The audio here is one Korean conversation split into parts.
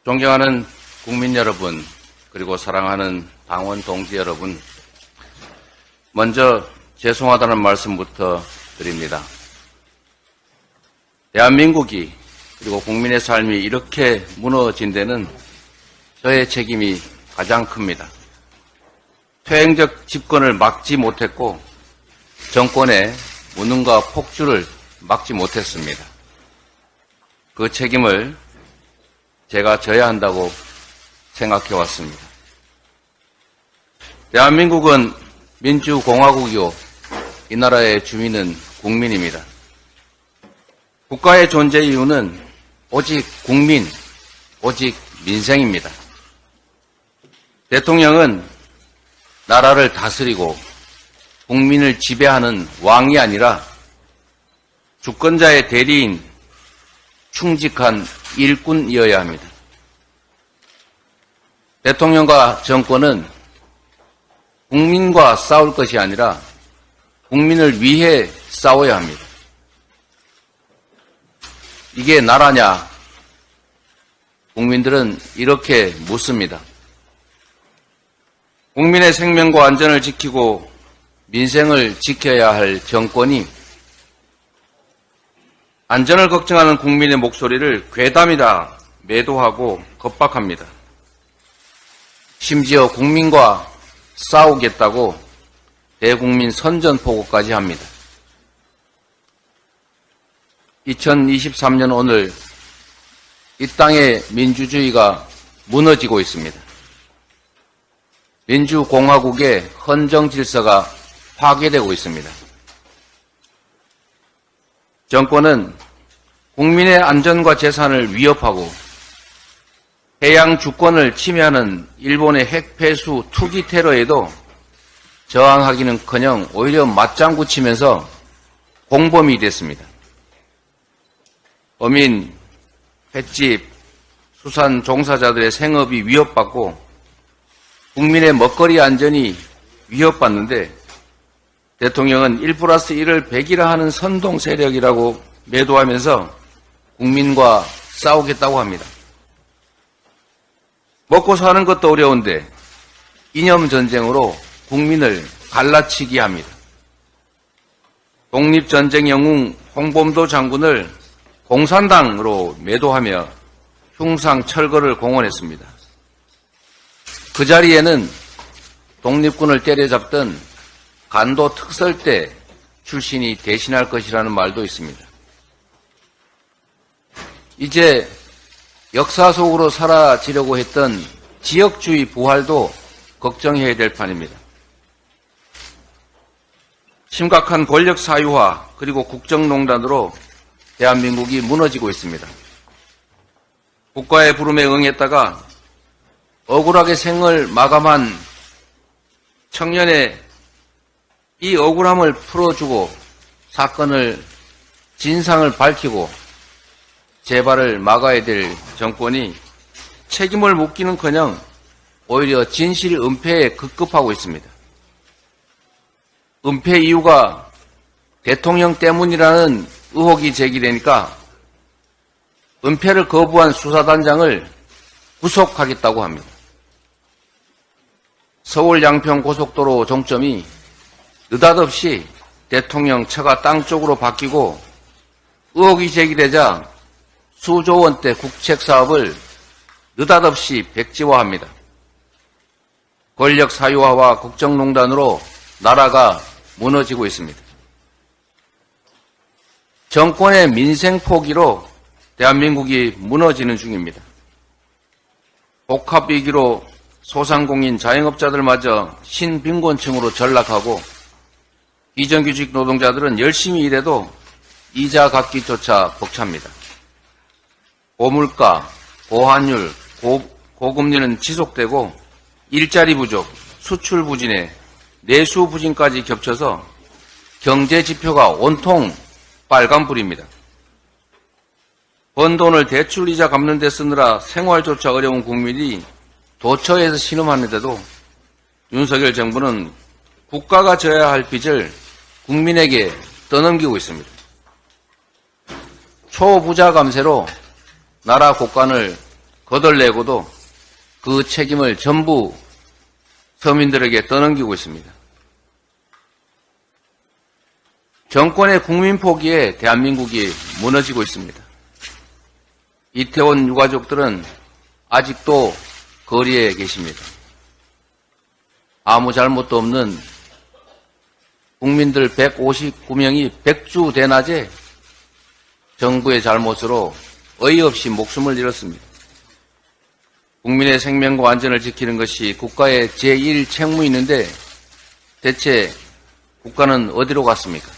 존경하는 국민 여러분, 그리고 사랑하는 당원 동지 여러분, 먼저 죄송하다는 말씀부터 드립니다. 대한민국이 그리고 국민의 삶이 이렇게 무너진 데는 저의 책임이 가장 큽니다. 퇴행적 집권을 막지 못했고 정권의 무능과 폭주를 막지 못했습니다. 그 책임을 제가 져야 한다고 생각해 왔습니다. 대한민국은 민주공화국이요, 이 나라의 주민은 국민입니다. 국가의 존재 이유는 오직 국민, 오직 민생입니다. 대통령은 나라를 다스리고 국민을 지배하는 왕이 아니라 주권자의 대리인, 충직한 일꾼이어야 합니다. 대통령과 정권은 국민과 싸울 것이 아니라 국민을 위해 싸워야 합니다. 이게 나라냐? 국민들은 이렇게 묻습니다. 국민의 생명과 안전을 지키고 민생을 지켜야 할 정권이 안전을 걱정하는 국민의 목소리를 괴담이다 매도하고 겁박합니다. 심지어 국민과 싸우겠다고 대국민 선전포고까지 합니다. 2023년 오늘 이 땅의 민주주의가 무너지고 있습니다. 민주공화국의 헌정 질서가 파괴되고 있습니다. 정권은 국민의 안전과 재산을 위협하고 해양 주권을 침해하는 일본의 핵폐수 투기 테러에도 저항하기는커녕 오히려 맞장구 치면서 공범이 됐습니다. 어민, 횟집, 수산 종사자들의 생업이 위협받고 국민의 먹거리 안전이 위협받는데 대통령은 1+1을 100이라 하는 선동 세력이라고 매도하면서 국민과 싸우겠다고 합니다. 먹고 사는 것도 어려운데 이념전쟁으로 국민을 갈라치기 합니다. 독립전쟁 영웅 홍범도 장군을 공산당으로 매도하며 흉상 철거를 공언했습니다. 그 자리에는 독립군을 때려잡던 간도 특설대 출신이 대신할 것이라는 말도 있습니다. 이제 역사 속으로 사라지려고 했던 지역주의 부활도 걱정해야 될 판입니다. 심각한 권력 사유화 그리고 국정농단으로 대한민국이 무너지고 있습니다. 국가의 부름에 응했다가 억울하게 생을 마감한 청년의 이 억울함을 풀어주고 사건을 진상을 밝히고 재발을 막아야 될 정권이 책임을 묻기는커녕 오히려 진실 은폐에 급급하고 있습니다. 은폐 이유가 대통령 때문이라는 의혹이 제기되니까 은폐를 거부한 수사단장을 구속하겠다고 합니다. 서울 양평 고속도로 종점이 느닷없이 대통령 처가 땅 쪽으로 바뀌고 의혹이 제기되자 수조 원대 국책 사업을 느닷없이 백지화합니다. 권력 사유화와 국정농단으로 나라가 무너지고 있습니다. 정권의 민생 포기로 대한민국이 무너지는 중입니다. 복합위기로 소상공인 자영업자들마저 신빈곤층으로 전락하고 비정규직 노동자들은 열심히 일해도 이자 갚기조차 벅찹니다. 고물가, 고환율, 고금리는 지속되고 일자리 부족, 수출 부진에 내수 부진까지 겹쳐서 경제 지표가 온통 빨간불입니다. 번 돈을 대출 이자 갚는 데 쓰느라 생활조차 어려운 국민이 도처에서 신음하는데도 윤석열 정부는 국가가 져야 할 빚을 국민에게 떠넘기고 있습니다. 초부자 감세로 나라 곳간을 거덜내고도 그 책임을 전부 서민들에게 떠넘기고 있습니다. 정권의 국민 포기에 대한민국이 무너지고 있습니다. 이태원 유가족들은 아직도 거리에 계십니다. 아무 잘못도 없는 국민들 159명이 백주대낮에 정부의 잘못으로 어이없이 목숨을 잃었습니다. 국민의 생명과 안전을 지키는 것이 국가의 제1 책무인데 대체 국가는 어디로 갔습니까?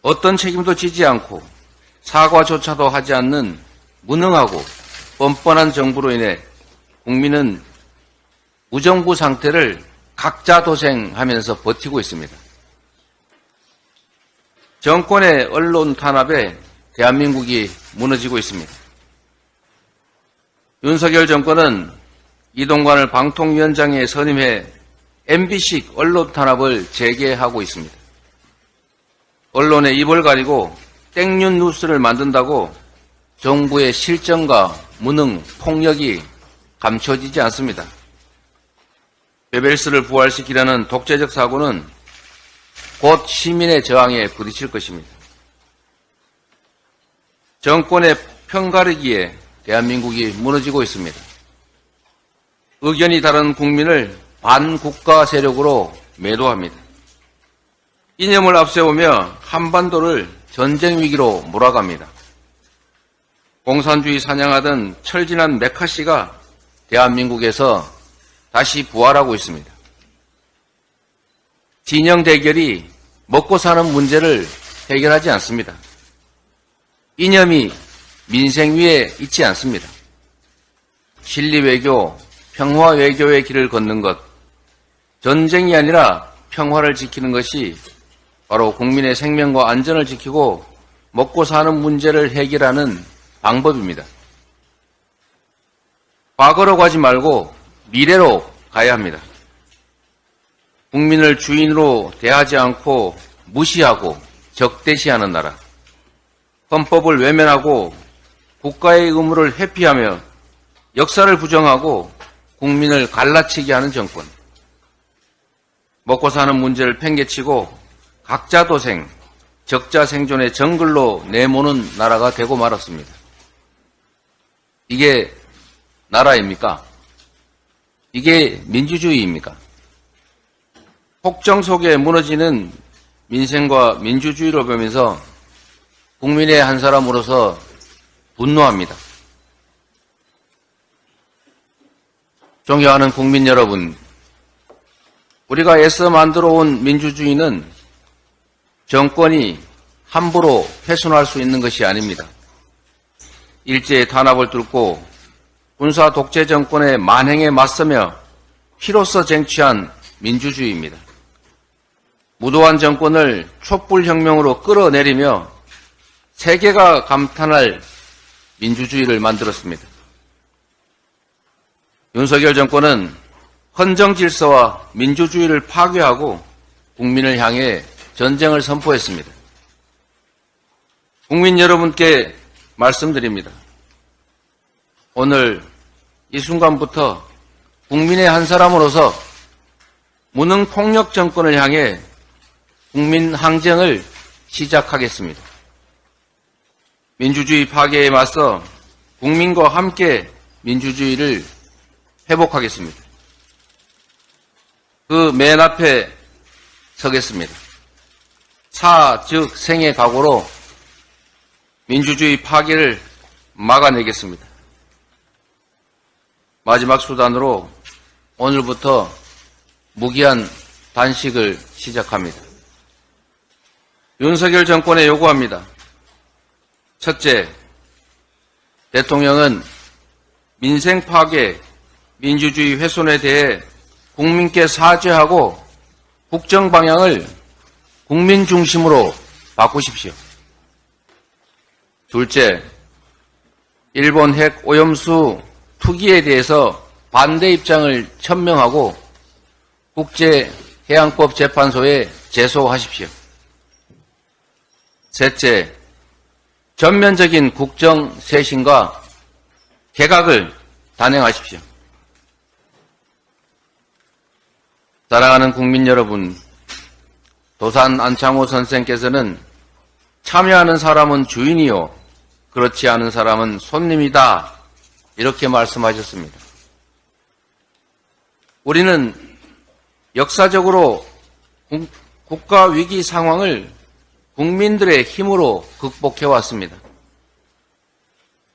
어떤 책임도 지지 않고 사과조차도 하지 않는 무능하고 뻔뻔한 정부로 인해 국민은 무정부 상태를 각자 도생하면서 버티고 있습니다. 정권의 언론 탄압에 대한민국이 무너지고 있습니다. 윤석열 정권은 이동관을 방통위원장에 선임해 MB식 언론 탄압을 재개하고 있습니다. 언론의 입을 가리고 땡뉴 뉴스를 만든다고 정부의 실정과 무능, 폭력이 감춰지지 않습니다. 베벨스를 부활시키려는 독재적 사고는 곧 시민의 저항에 부딪힐 것입니다. 정권의 편가르기에 대한민국이 무너지고 있습니다. 의견이 다른 국민을 반국가 세력으로 매도합니다. 이념을 앞세우며 한반도를 전쟁 위기로 몰아갑니다. 공산주의 사냥하던 철진한 메카시가 대한민국에서 다시 부활하고 있습니다. 진영 대결이 먹고 사는 문제를 해결하지 않습니다. 이념이 민생 위에 있지 않습니다. 실리외교, 평화외교의 길을 걷는 것, 전쟁이 아니라 평화를 지키는 것이 바로 국민의 생명과 안전을 지키고 먹고 사는 문제를 해결하는 방법입니다. 과거로 가지 말고 미래로 가야 합니다. 국민을 주인으로 대하지 않고 무시하고 적대시하는 나라, 헌법을 외면하고 국가의 의무를 회피하며 역사를 부정하고 국민을 갈라치게 하는 정권, 먹고 사는 문제를 팽개치고 각자 도생, 적자 생존의 정글로 내모는 나라가 되고 말았습니다. 이게 나라입니까? 이게 민주주의입니까? 폭정 속에 무너지는 민생과 민주주의를 보면서 국민의 한 사람으로서 분노합니다. 존경하는 국민 여러분, 우리가 애써 만들어온 민주주의는 정권이 함부로 훼손할 수 있는 것이 아닙니다. 일제의 탄압을 뚫고 군사 독재 정권의 만행에 맞서며 피로써 쟁취한 민주주의입니다. 무도한 정권을 촛불혁명으로 끌어내리며 세계가 감탄할 민주주의를 만들었습니다. 윤석열 정권은 헌정 질서와 민주주의를 파괴하고 국민을 향해 전쟁을 선포했습니다. 국민 여러분께 말씀드립니다. 오늘 이 순간부터 국민의 한 사람으로서 무능 폭력 정권을 향해 국민 항쟁을 시작하겠습니다. 민주주의 파괴에 맞서 국민과 함께 민주주의를 회복하겠습니다. 그 맨 앞에 서겠습니다. 사, 즉 생의 각오로 민주주의 파괴를 막아내겠습니다. 마지막 수단으로 오늘부터 무기한 단식을 시작합니다. 윤석열 정권에 요구합니다. 첫째, 대통령은 민생 파괴, 민주주의 훼손에 대해 국민께 사죄하고 국정 방향을 국민 중심으로 바꾸십시오. 둘째, 일본 핵 오염수 투기에 대해서 반대 입장을 천명하고 국제해양법재판소에 제소하십시오. 셋째, 전면적인 국정 쇄신과 개각을 단행하십시오. 사랑하는 국민 여러분, 도산 안창호 선생께서는 참여하는 사람은 주인이요, 그렇지 않은 사람은 손님이다, 이렇게 말씀하셨습니다. 우리는 역사적으로 국가 위기 상황을 국민들의 힘으로 극복해왔습니다.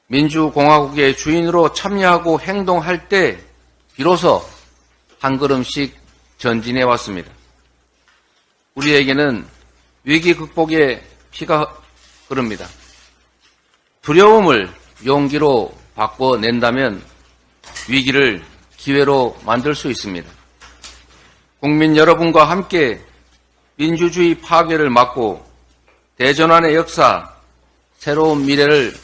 민주공화국의 주인으로 참여하고 행동할 때 비로소 한 걸음씩 전진해왔습니다. 우리에게는 위기 극복의 피가 흐릅니다. 두려움을 용기로 바꿔낸다면 위기를 기회로 만들 수 있습니다. 국민 여러분과 함께 민주주의 파괴를 막고 대전환의 역사, 새로운 미래를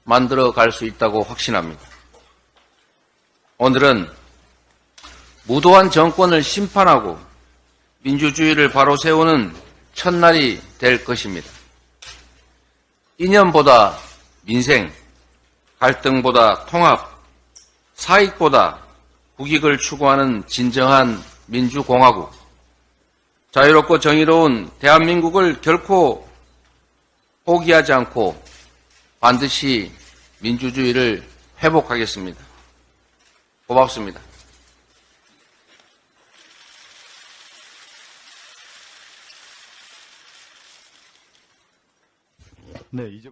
만들어 갈 수 있다고 확신합니다. 오늘은 무도한 정권을 심판하고 민주주의를 바로 세우는 첫날이 될 것입니다. 이념보다 민생, 갈등보다 통합, 사익보다 국익을 추구하는 진정한 민주공화국, 자유롭고 정의로운 대한민국을 결코 포기하지 않고 반드시 민주주의를 회복하겠습니다. 고맙습니다. 네, 이제